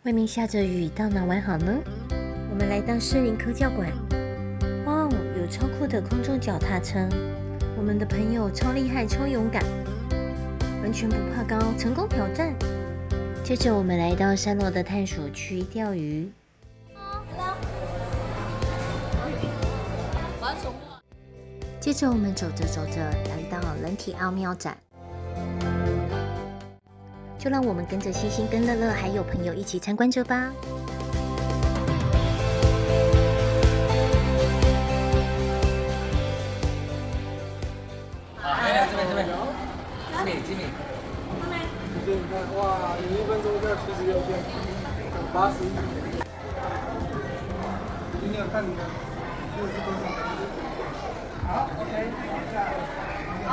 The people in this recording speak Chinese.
外面下着雨，到哪玩好呢？我们来到士林科教馆，哇哦，有超酷的空中脚踏车，我们的朋友超厉害、超勇敢，完全不怕高，成功挑战。接着我们来到3楼的探索区钓鱼。接着我们走着走着来到人体奥妙展。就让我们跟着星星跟乐乐还有朋友一起参观着吧。吉米，你看，哇，你1分钟就要76天，80。今天有看你的60多少？好 ，OK， 好。